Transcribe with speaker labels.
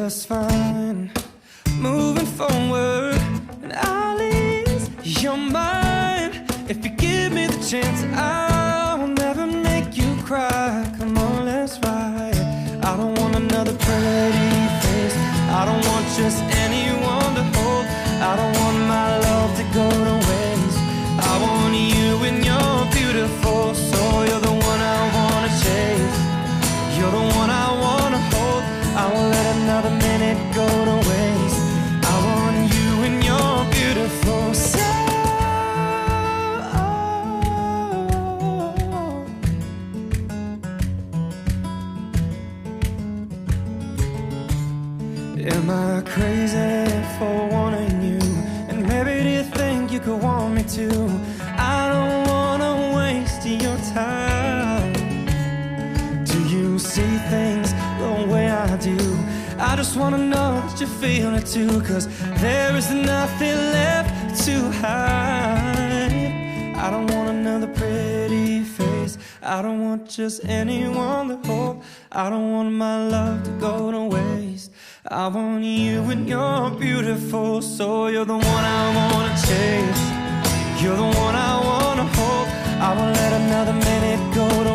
Speaker 1: just fine. Moving forward, and I'll ease your mind. If you give me the chance, I'll never make you cry. Come on, let's ride. I don't want another pretty face. I don't want just anyone to hold. I don't want my love to go to waste. I want you and you're beautiful, so you're the one I wanna chase. You're the one I wanna hold. I won't let another minute go to waste. I want you and you're beautiful, so am I crazy for wanting you? And maybe do you think you could want me too? I don't wanna waste your time. Do you see things the way I do? I just wanna know that you feel it too, 'cause there is nothing left to hide. I don't want another pretty face. I don't want just anyone to hold. I don't want my love to go to waste. I want you and you're beautiful, so you're the one I wanna chase. You're the one I wanna hold. I won't let another minute go to